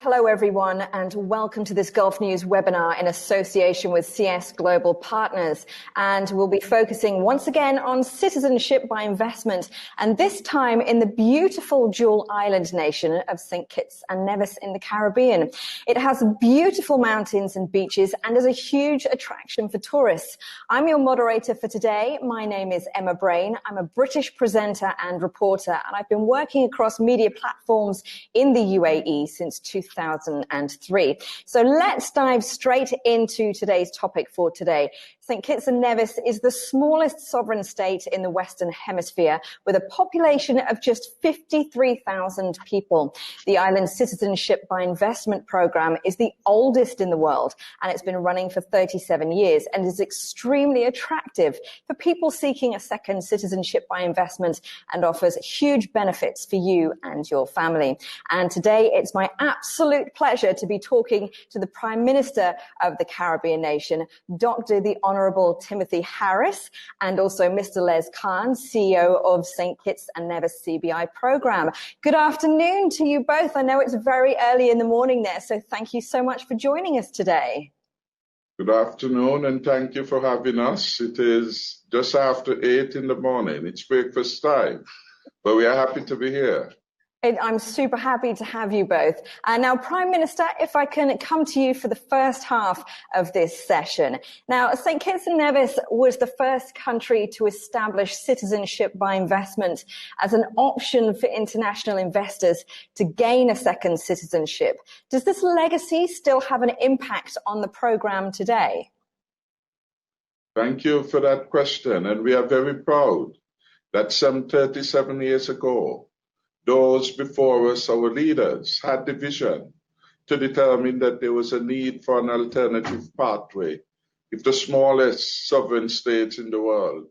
Hello, everyone, and welcome to this Gulf News webinar in association with CS Global Partners. And we'll be focusing once again on citizenship by investment, and this time in the beautiful dual island nation of St. Kitts and Nevis in the Caribbean. It has beautiful mountains and beaches and is a huge attraction for tourists. I'm your moderator for today. My name is Emma Brain. I'm a British presenter and reporter, and I've been working across media platforms in the UAE since 2003. So let's dive straight into today's topic for today. St. Kitts and Nevis is the smallest sovereign state in the Western Hemisphere with a population of just 53,000 people. The island's citizenship by investment program is the oldest in the world, and it's been running for 37 years and is extremely attractive for people seeking a second citizenship by investment and offers huge benefits for you and your family. And today it's my absolute pleasure to be talking to the Prime Minister of the Caribbean nation, Dr. the Honourable Timothy Harris, and also Mr. Les Khan, CEO of St. Kitts and Nevis CBI programme. Good afternoon to you both. I know it's very early in the morning there, so thank you so much for joining us today. Good afternoon, and thank you for having us. It is just after 8 in the morning. It's breakfast time, but we are happy to be here. I'm super happy to have you both. Now, Prime Minister, if I can come to you for the first half of this session. Now, St. Kitts and Nevis was the first country to establish citizenship by investment as an option for international investors to gain a second citizenship. Does this legacy still have an impact on the program today? Thank you for that question, and we are very proud that some 37 years ago, those before us, our leaders, had the vision to determine that there was a need for an alternative pathway if the smallest sovereign state in the world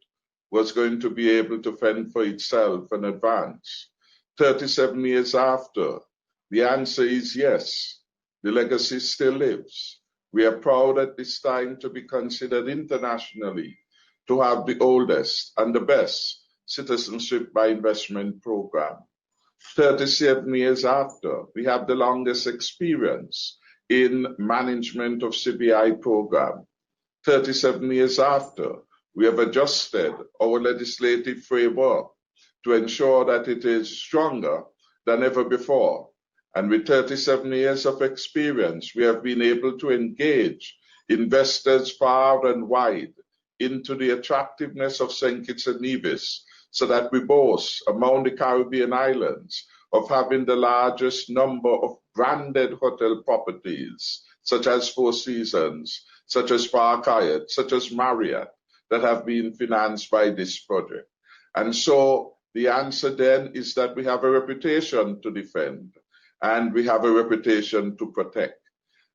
was going to be able to fend for itself and advance. 37 years after, the answer is yes, the legacy still lives. We are proud at this time to be considered internationally to have the oldest and the best citizenship by investment program. 37 years after, we have the longest experience in management of CBI program. 37 years after, we have adjusted our legislative framework to ensure that it is stronger than ever before. And with 37 years of experience, we have been able to engage investors far and wide into the attractiveness of St. Kitts and Nevis, so that we boast among the Caribbean islands of having the largest number of branded hotel properties, such as Four Seasons, such as Park Hyatt, such as Marriott, that have been financed by this project. And so the answer then is that we have a reputation to defend, and we have a reputation to protect.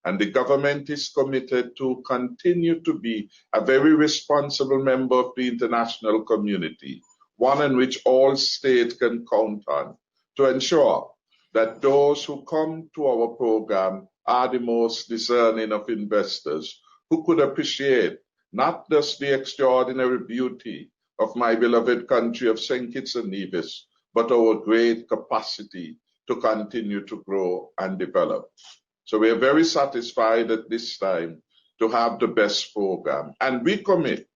And the government is committed to continue to be a very responsible member of the international community, one in which all states can count on, to ensure that those who come to our program are the most discerning of investors who could appreciate not just the extraordinary beauty of my beloved country of St. Kitts and Nevis, but our great capacity to continue to grow and develop. So we are very satisfied at this time to have the best program, and we commit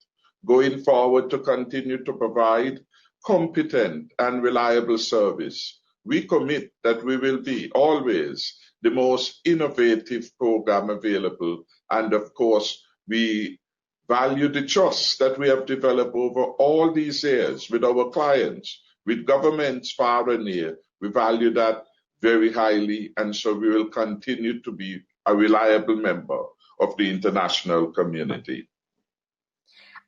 going forward to continue to provide competent and reliable service. We commit that we will be always the most innovative program available, and of course we value the trust that we have developed over all these years with our clients, with governments far and near. We value that very highly, and so we will continue to be a reliable member of the international community.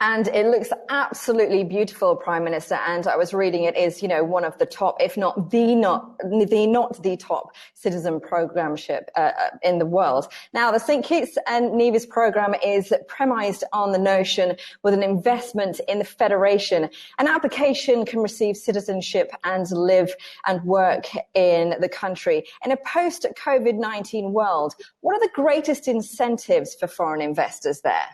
And it looks absolutely beautiful, Prime Minister. And I was reading it is, one of the top, if not the top citizen programship in the world. Now, the St. Kitts and Nevis program is premised on the notion with an investment in the Federation. An application can receive citizenship and live and work in the country. In a post-COVID-19 world, what are the greatest incentives for foreign investors there?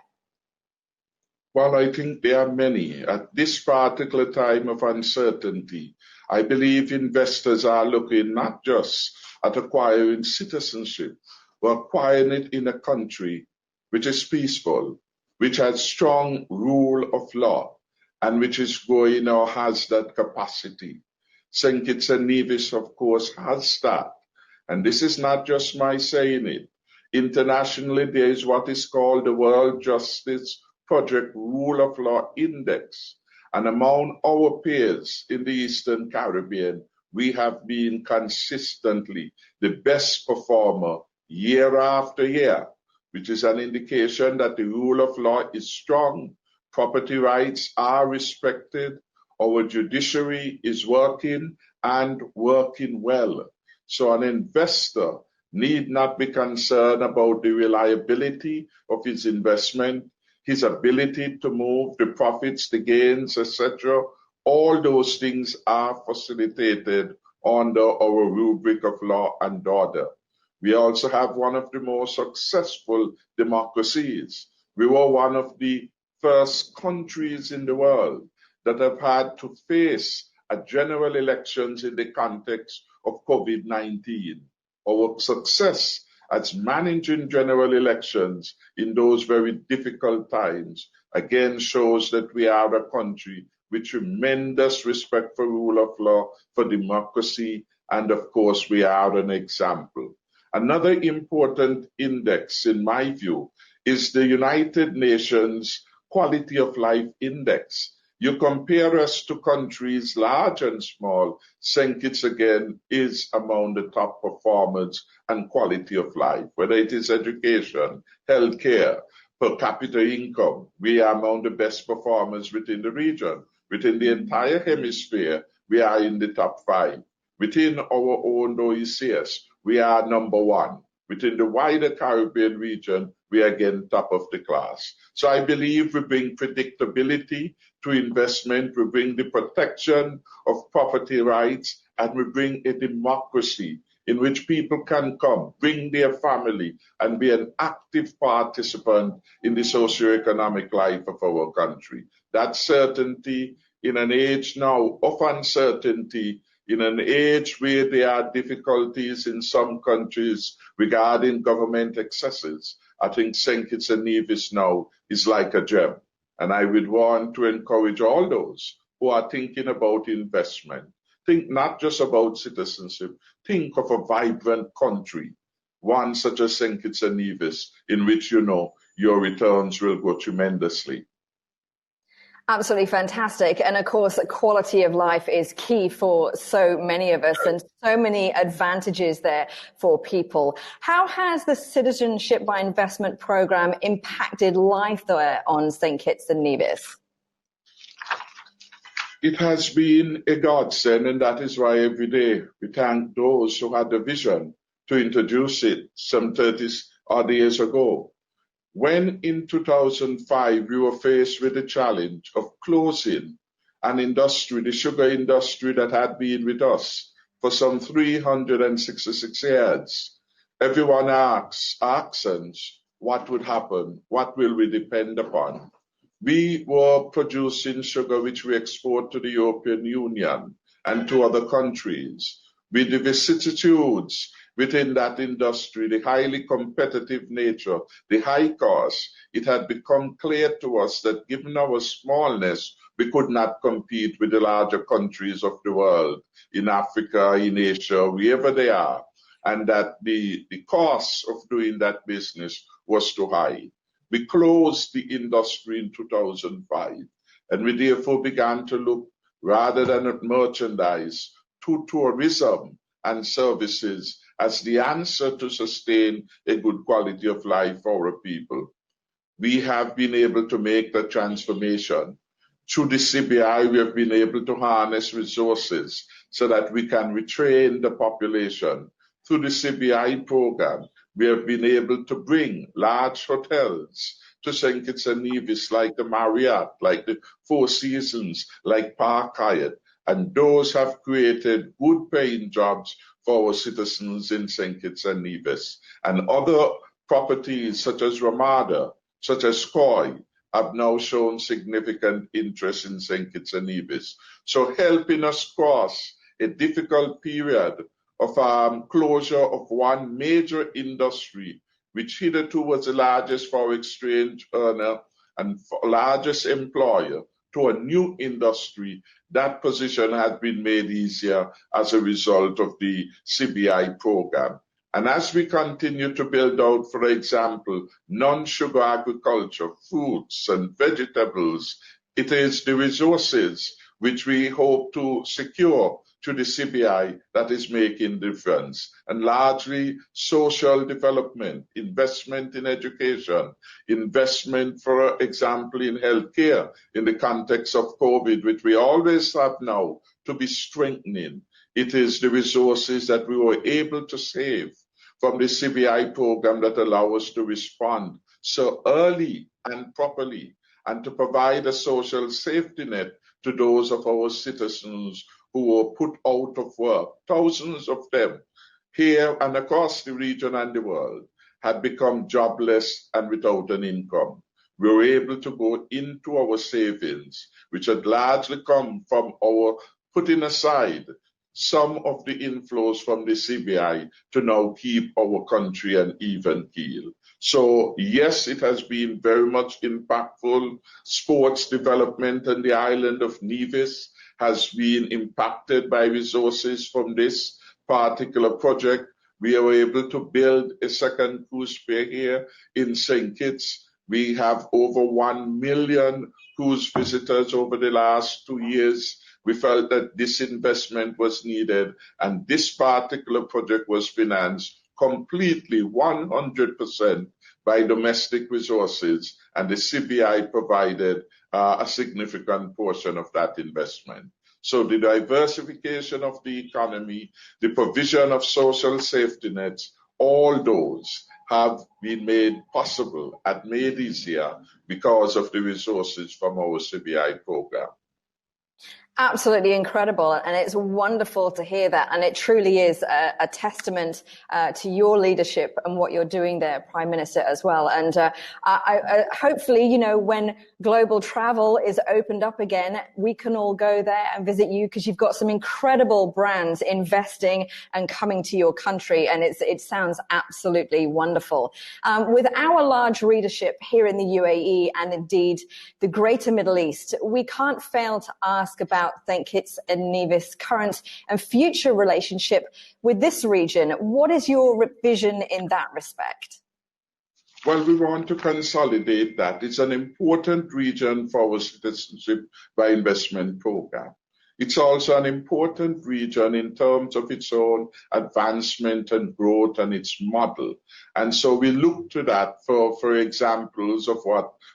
Well, I think there are many. At this particular time of uncertainty, I believe investors are looking not just at acquiring citizenship. We're acquiring it in a country which is peaceful, which has strong rule of law, and which is growing or has that capacity. St. Kitts and Nevis, of course, has that. And this is not just my saying it. Internationally, there is what is called the World Justice Project Rule of Law Index. And among our peers in the Eastern Caribbean, we have been consistently the best performer year after year, which is an indication that the rule of law is strong, property rights are respected, our judiciary is working and working well. So an investor need not be concerned about the reliability of his investment, his ability to move the profits, the gains, etc. All those things are facilitated under our rubric of law and order. We also have one of the most successful democracies. We were one of the first countries in the world that have had to face a general elections in the context of COVID-19. Our success at managing general elections in those very difficult times again shows that we are a country with tremendous respect for rule of law, for democracy, and of course we are an example. Another important index, in my view, is the United Nations Quality of Life Index. You compare us to countries large and small, St. Kitts again is among the top performers and quality of life, whether it is education, healthcare, per capita income. We are among the best performers within the region. Within the entire hemisphere, we are in the top 5. Within our own OECS, we are number 1. Within the wider Caribbean region, we are again top of the class. So I believe we bring predictability to investment, we bring the protection of property rights, and we bring a democracy in which people can come, bring their family, and be an active participant in the socioeconomic life of our country. That certainty in an age now of uncertainty, in an age where there are difficulties in some countries regarding government excesses, I think St. Kitts and Nevis now is like a gem. And I would want to encourage all those who are thinking about investment. Think not just about citizenship. Think of a vibrant country, one such as St. Kitts and Nevis, in which you know your returns will grow tremendously. Absolutely fantastic. And of course, quality of life is key for so many of us and so many advantages there for people. How has the Citizenship by Investment program impacted life there on St. Kitts and Nevis? It has been a godsend, and that is why every day we thank those who had the vision to introduce it some 30 odd years ago. When in 2005 we were faced with the challenge of closing an industry, the sugar industry that had been with us for some 366 years, everyone asks us, what would happen? What will we depend upon? We were producing sugar which we export to the European Union and to other countries. With the vicissitudes within that industry, the highly competitive nature, the high cost, it had become clear to us that given our smallness, we could not compete with the larger countries of the world, in Africa, in Asia, wherever they are, and that the cost of doing that business was too high. We closed the industry in 2005, and we therefore began to look, rather than at merchandise, to tourism and services as the answer to sustain a good quality of life for our people. We have been able to make the transformation. Through the CBI, we have been able to harness resources so that we can retrain the population. Through the CBI program, we have been able to bring large hotels to St. Kitts and Nevis, like the Marriott, like the Four Seasons, like Park Hyatt, and those have created good paying jobs for our citizens in St. Kitts and Nevis. And other properties such as Ramada, such as Koi, have now shown significant interest in St. Kitts and Nevis. So helping us cross a difficult period of closure of one major industry, which hitherto was the largest foreign exchange earner and largest employer, to a new industry, that position has been made easier as a result of the CBI program. And as we continue to build out, for example, non-sugar agriculture, fruits and vegetables, it is the resources which we hope to secure through the CBI that is making difference, and largely social development, investment in education, investment, for example, in healthcare in the context of COVID, which we always have now to be strengthening. It is the resources that we were able to save from the CBI program that allow us to respond so early and properly, and to provide a social safety net to those of our citizens who were put out of work. Thousands of them here and across the region and the world had become jobless and without an income. We were able to go into our savings, which had largely come from our putting aside some of the inflows from the CBI to now keep our country an even keel. So yes, it has been very much impactful. Sports development on the island of Nevis has been impacted by resources from this particular project. We are able to build a second cruise pier here in St. Kitts. We have over 1 million cruise visitors over the last 2 years. We felt that this investment was needed, and this particular project was financed completely 100% by domestic resources, and the CBI provided a significant portion of that investment. So the diversification of the economy, the provision of social safety nets, all those have been made possible and made easier because of the resources from our CBI program. Absolutely incredible. And it's wonderful to hear that. And it truly is a testament to your leadership and what you're doing there, Prime Minister, as well. And I hopefully, you know, when global travel is opened up again, we can all go there and visit you, because you've got some incredible brands investing and coming to your country. And it sounds absolutely wonderful. With our large readership here in the UAE and indeed the greater Middle East, we can't fail to ask about St. Kitts and Nevis' current and future relationship with this region. What is your vision in that respect? Well, we want to consolidate that. It's an important region for our citizenship by investment program. It's also an important region in terms of its own advancement and growth and its model. And so we look to that for examples of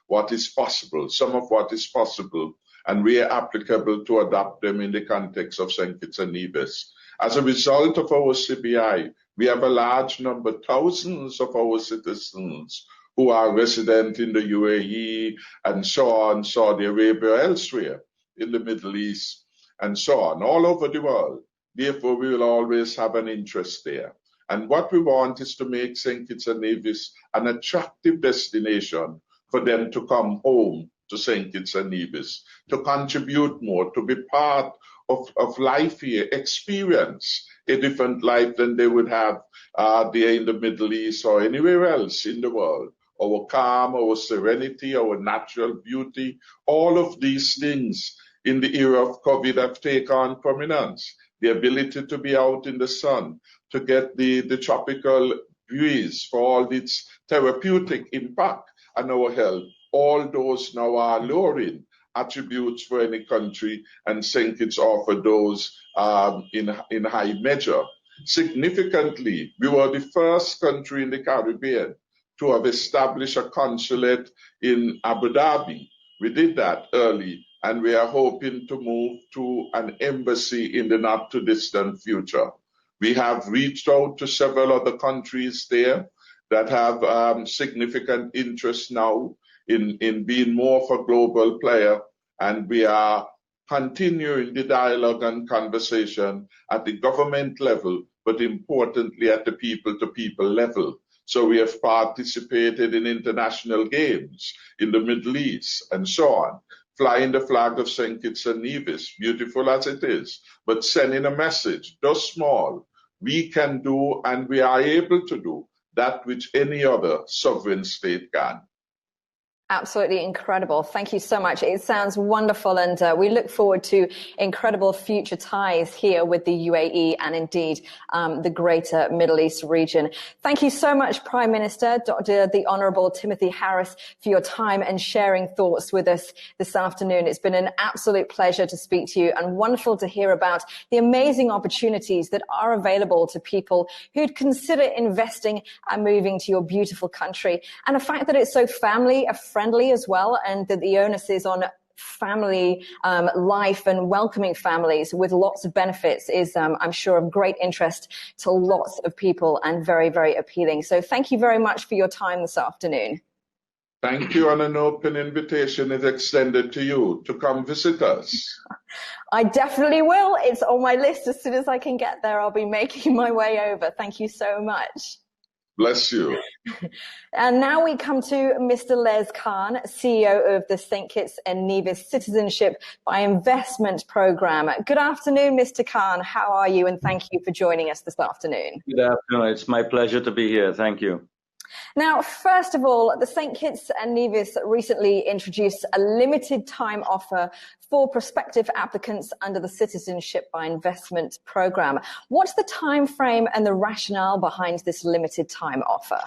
what is possible, some of what is possible, and we are applicable to adopt them in the context of St. Kitts and Nevis. As a result of our CBI, we have a large number, thousands of our citizens who are resident in the UAE and so on, Saudi Arabia, elsewhere in the Middle East, and so on, all over the world. Therefore, we will always have an interest there. And what we want is to make St. Kitts and Nevis an attractive destination for them to come home to St. Kitts and Nevis, to contribute more, to be part of life here, experience a different life than they would have there in the Middle East or anywhere else in the world. Our calm, our serenity, our natural beauty, all of these things in the era of COVID have taken on prominence. The ability to be out in the sun, to get the tropical breeze for all its therapeutic impact on our health, all those now are alluring attributes for any country, and St. Kitts offered those in high measure. Significantly, we were the first country in the Caribbean to have established a consulate in Abu Dhabi. We did that early, and we are hoping to move to an embassy in the not too distant future. We have reached out to several other countries there that have significant interest now in being more of a global player, and we are continuing the dialogue and conversation at the government level, but importantly at the people-to-people level. So we have participated in international games in the Middle East and so on, flying the flag of St. Kitts and Nevis, beautiful as it is, but sending a message, though small, we can do and we are able to do that which any other sovereign state can. Absolutely incredible. Thank you so much. It sounds wonderful, and we look forward to incredible future ties here with the UAE and indeed the greater Middle East region. Thank you so much, Prime Minister, the Honourable Timothy Harris, for your time and sharing thoughts with us this afternoon. It's been an absolute pleasure to speak to you and wonderful to hear about the amazing opportunities that are available to people who'd consider investing and moving to your beautiful country, and the fact that it's so family-friendly as well, and that the onus is on family life and welcoming families with lots of benefits is, I'm sure, of great interest to lots of people and very, very appealing. So thank you very much for your time this afternoon. Thank you, and an open invitation is extended to you to come visit us. I definitely will. It's on my list. As soon as I can get there, I'll be making my way over. Thank you so much. Bless you. And now we come to Mr. Les Khan, CEO of the St. Kitts and Nevis Citizenship by Investment Program. Good afternoon, Mr. Khan. How are you? And thank you for joining us this afternoon. Good afternoon. It's my pleasure to be here. Thank you. Now, first of all, the St. Kitts and Nevis recently introduced a limited time offer for prospective applicants under the Citizenship by Investment Program. What's the time frame and the rationale behind this limited time offer?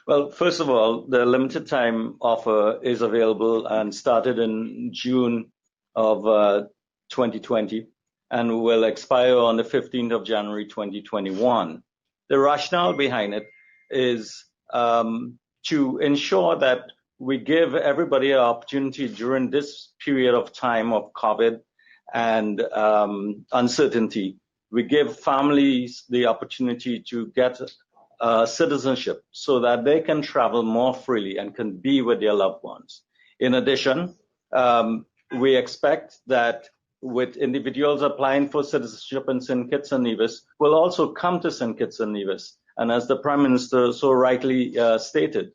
Well, first of all, the limited time offer is available and started in June of 2020 and will expire on the 15th of January 2021. The rationale behind it is to ensure that we give everybody an opportunity during this period of time of COVID and uncertainty. We give families the opportunity to get citizenship so that they can travel more freely and can be with their loved ones. In addition, we expect that with individuals applying for citizenship in St. Kitts and Nevis will also come to St. Kitts and Nevis. And as the Prime Minister so rightly stated,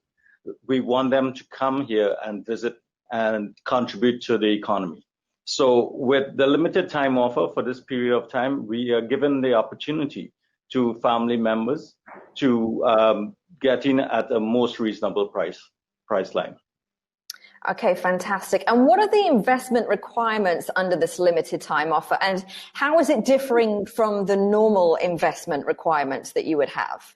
we want them to come here and visit and contribute to the economy. So with the limited time offer for this period of time, we are given the opportunity to family members to get in at a most reasonable price line. Okay, fantastic. And what are the investment requirements under this limited time offer, and how is it differing from the normal investment requirements that you would have?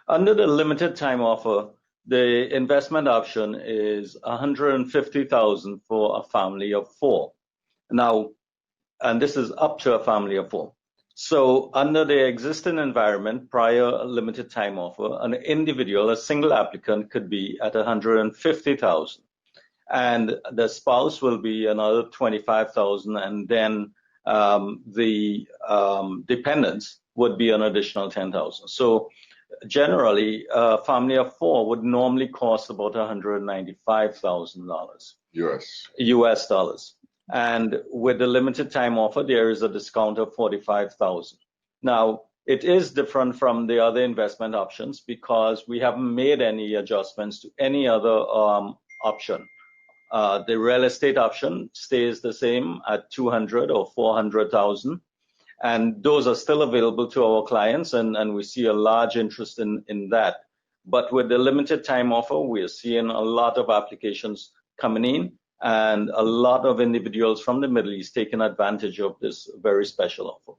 Under the limited time offer, the investment option is $150,000 for a family of 4. Now, and this is up to a family of 4. So under the existing environment, prior limited time offer, an individual, a single applicant, could be at $150,000. And the spouse will be another $25,000, and then the dependents would be an additional $10,000. So generally, a family of 4 would normally cost about $195,000 US dollars. And with the limited time offer, there is a discount of $45,000. Now, it is different from the other investment options because we haven't made any adjustments to any other option. The real estate option stays the same at $200,000 or $400,000, and those are still available to our clients, and we see a large interest in that. But with the limited time offer, we are seeing a lot of applications coming in and a lot of individuals from the Middle East taking advantage of this very special offer.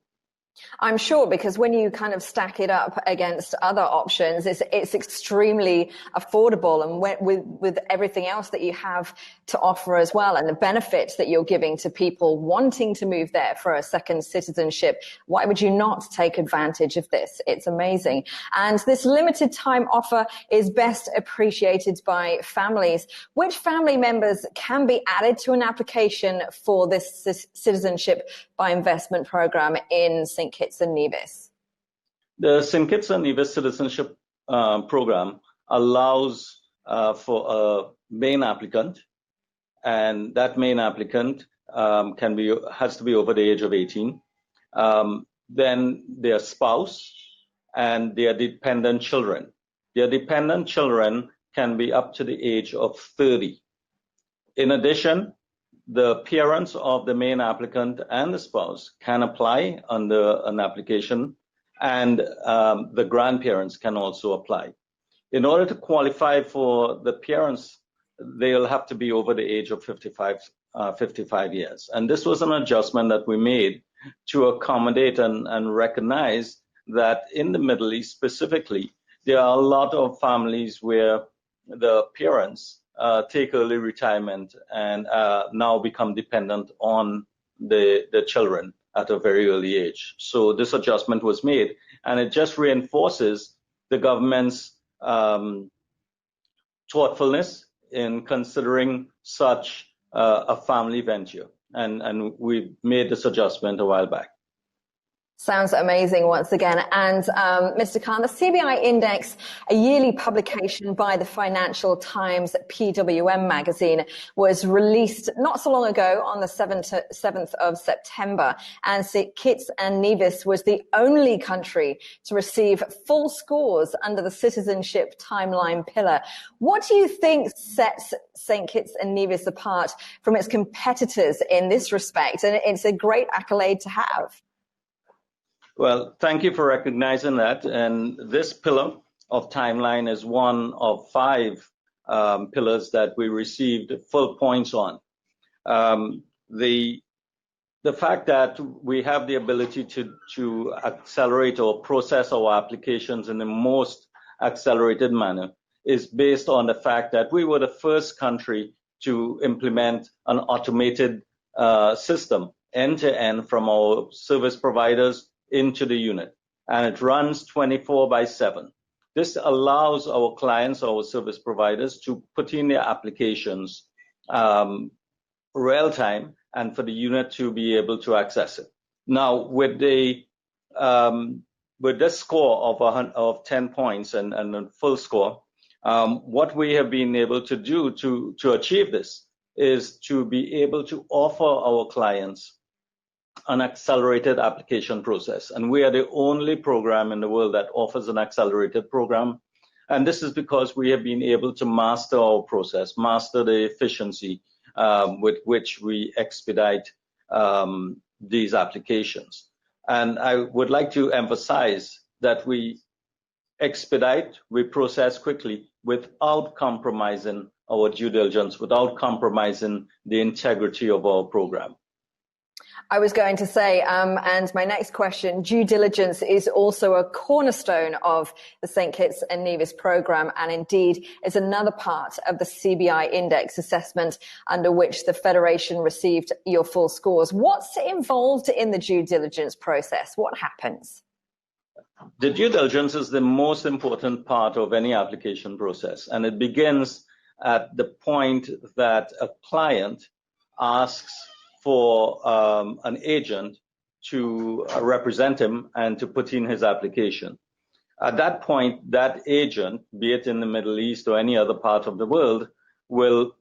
I'm sure, because when you kind of stack it up against other options, it's extremely affordable, and with everything else that you have to offer as well, and the benefits that you're giving to people wanting to move there for a second citizenship, why would you not take advantage of this? It's amazing. And this limited time offer is best appreciated by families. Which family members can be added to an application for this citizenship by investment program in St. Kitts and Nevis? The St. Kitts and Nevis Citizenship Program allows for a main applicant, and that main applicant has to be over the age of 18. Then their spouse and their dependent children. Their dependent children can be up to the age of 30. In addition, the parents of the main applicant and the spouse can apply under an application, and the grandparents can also apply. In order to qualify for the parents, they'll have to be over the age of 55 years. And this was an adjustment that we made to accommodate and recognize that in the Middle East specifically, there are a lot of families where the parents take early retirement and now become dependent on the children at a very early age. So this adjustment was made, and it just reinforces the government's thoughtfulness in considering such a family venture. And we made this adjustment a while back. Sounds amazing once again. And Mr. Khan, the CBI Index, a yearly publication by the Financial Times PWM magazine, was released not so long ago on the 7th of September. And Kitts and Nevis was the only country to receive full scores under the citizenship timeline pillar. What do you think sets St. Kitts and Nevis apart from its competitors in this respect? And it's a great accolade to have. Well, thank you for recognizing that. And this pillar of timeline is one of 5 pillars that we received full points on. The fact that we have the ability to accelerate or process our applications in the most accelerated manner is based on the fact that we were the first country to implement an automated system end-to-end from our service providers into the unit, and it runs 24/7. This allows our clients, our service providers, to put in their applications real time and for the unit to be able to access it. Now, with this score of 10 points and a full score, what we have been able to do to achieve this is to be able to offer our clients an accelerated application process. And we are the only program in the world that offers an accelerated program. And this is because we have been able to master our process, master the efficiency with which we expedite these applications. And I would like to emphasize that we expedite, we process quickly without compromising our due diligence, without compromising the integrity of our program. I was going to say, and my next question, due diligence is also a cornerstone of the St. Kitts and Nevis program, and indeed is another part of the CBI Index assessment under which the Federation received your full scores. What's involved in the due diligence process? What happens? The due diligence is the most important part of any application process, and it begins at the point that a client asks for an agent to represent him and to put in his application. At that point, that agent, be it in the Middle East or any other part of the world, will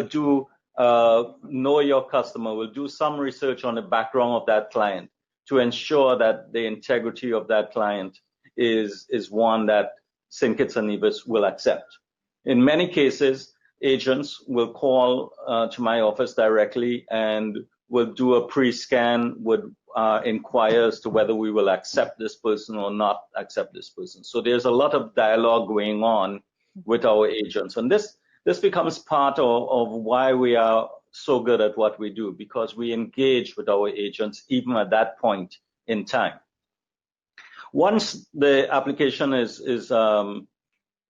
do know your customer, will do some research on the background of that client to ensure that the integrity of that client is one that St. Kitts and Nevis will accept. In many cases, agents will call to my office directly and will do a pre-scan, would inquire as to whether we will accept this person or not accept this person. So there's a lot of dialogue going on with our agents. And this becomes part of why we are so good at what we do, because we engage with our agents even at that point in time. Once the application is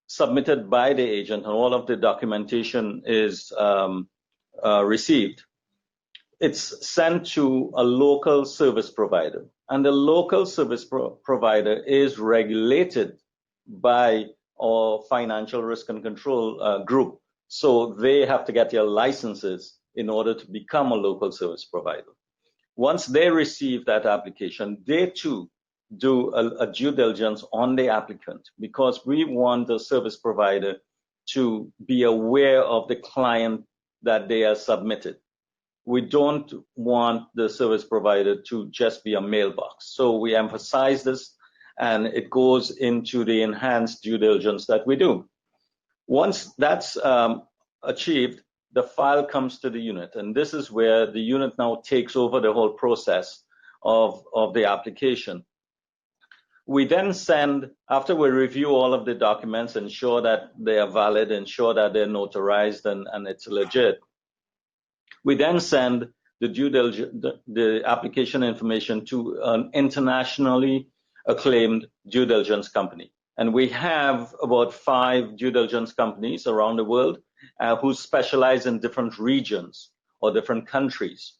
submitted by the agent and all of the documentation is received, it's sent to a local service provider. And the local service provider is regulated by our financial risk and control group. So they have to get their licenses in order to become a local service provider. Once they receive that application, they too do a due diligence on the applicant, because we want the service provider to be aware of the client that they are submitted. We don't want the service provider to just be a mailbox. So we emphasize this, and it goes into the enhanced due diligence that we do. Once that's achieved, the file comes to the unit, and this is where the unit now takes over the whole process of the application. We then send, after we review all of the documents, ensure that they are valid, ensure that they're notarized and it's legit, we then send the application information to an internationally acclaimed due diligence company. And we have about 5 due diligence companies around the world who specialize in different regions or different countries.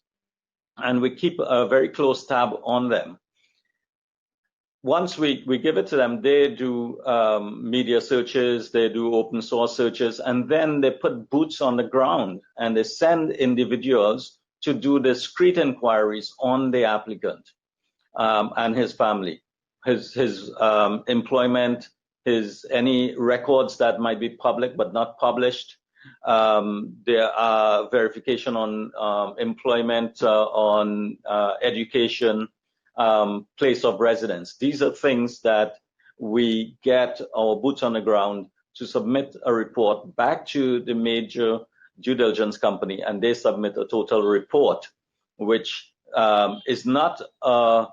And we keep a very close tab on them. Once we give it to them, they do media searches, they do open source searches, and then they put boots on the ground and they send individuals to do discrete inquiries on the applicant and his family, his employment, any records that might be public but not published. There are verification on employment, on education, place of residence. These are things that we get our boots on the ground to submit a report back to the major due diligence company, and they submit a total report, which is not a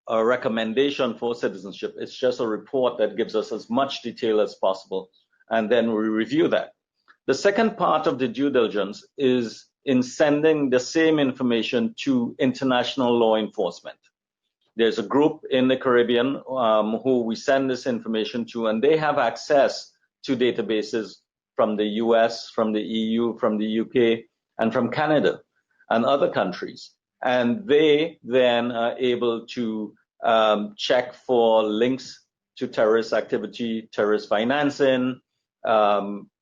recommendation for citizenship. It's just a report that gives us as much detail as possible, and then we review that. The second part of the due diligence is in sending the same information to international law enforcement. There's a group in the Caribbean who we send this information to, and they have access to databases from the US, from the EU, from the UK, and from Canada and other countries. And they then are able to check for links to terrorist activity, terrorist financing,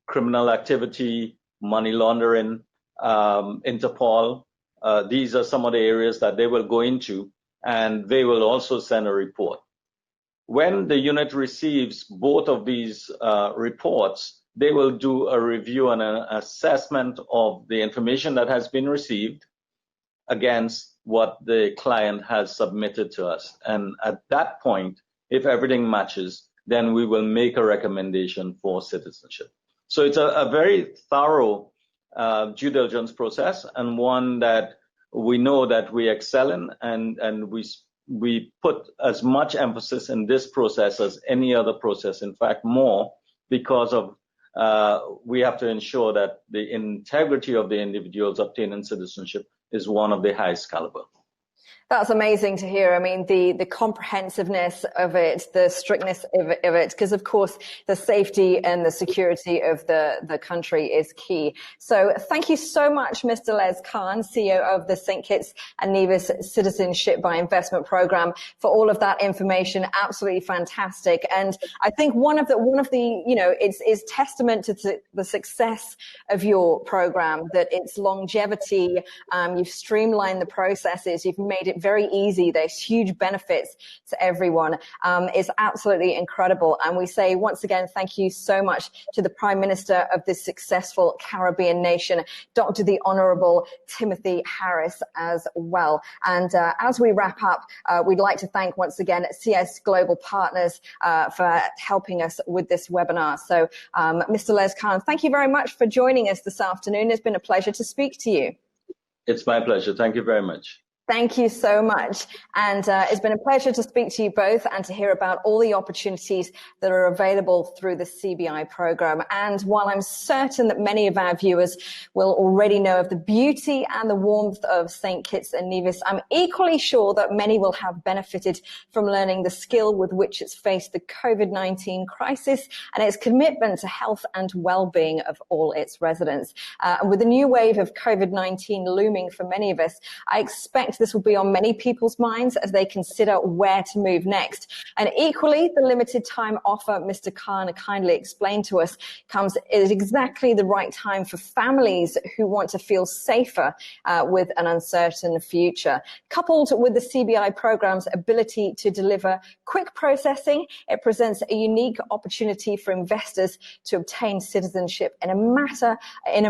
criminal activity, money laundering, Interpol. These are some of the areas that they will go into, and they will also send a report. When the unit receives both of these reports, they will do a review and an assessment of the information that has been received against what the client has submitted to us. And at that point, if everything matches, then we will make a recommendation for citizenship. So it's a very thorough due diligence process, and one that we know that we excel in, and we put as much emphasis in this process as any other process, in fact more, because of we have to ensure that the integrity of the individuals obtaining citizenship is one of the highest caliber. That's amazing to hear. I mean, the comprehensiveness of it, the strictness of it, because of course the safety and the security of the country is key. So thank you so much, Mr. Les Khan, CEO of the St. Kitts and Nevis Citizenship by Investment Program, for all of that information. Absolutely fantastic. And I think one of the it's testament to the success of your program, that its longevity. You've streamlined the processes. You've made it very easy. There's huge benefits to everyone. It's absolutely incredible. And we say once again, thank you so much to the Prime Minister of this successful Caribbean nation, Dr. the Honourable Timothy Harris, as well. And as we wrap up, we'd like to thank once again CS Global Partners for helping us with this webinar. So Mr. Les Khan, thank you very much for joining us this afternoon. It's been a pleasure to speak to you. It's my pleasure. Thank you very much. Thank you so much. And it's been a pleasure to speak to you both and to hear about all the opportunities that are available through the CBI program. And while I'm certain that many of our viewers will already know of the beauty and the warmth of St. Kitts and Nevis, I'm equally sure that many will have benefited from learning the skill with which it's faced the COVID-19 crisis and its commitment to health and well-being of all its residents. And with the new wave of COVID-19 looming for many of us, I expect this will be on many people's minds as they consider where to move next. And equally, the limited time offer Mr. Khan kindly explained to us comes at exactly the right time for families who want to feel safer with an uncertain future. Coupled with the CBI program's ability to deliver quick processing, it presents a unique opportunity for investors to obtain citizenship in a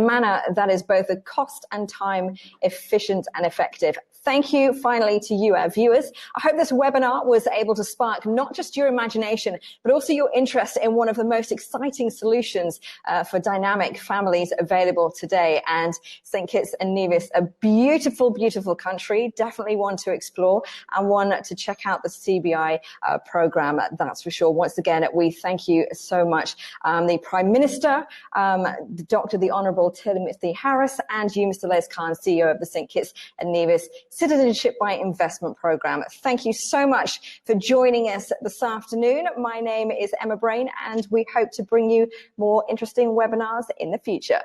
manner that is both a cost and time efficient and effective. thank you finally to you, our viewers. I hope this webinar was able to spark not just your imagination, but also your interest in one of the most exciting solutions for dynamic families available today. And St. Kitts and Nevis, a beautiful, beautiful country, definitely one to explore and one to check out the CBI program, that's for sure. Once again, we thank you so much. The Prime Minister, Dr. the Honourable Timothy Harris, and you, Mr. Les Khan, CEO of the St. Kitts and Nevis Citizenship by Investment Program. Thank you so much for joining us this afternoon. My name is Emma Brain, and we hope to bring you more interesting webinars in the future.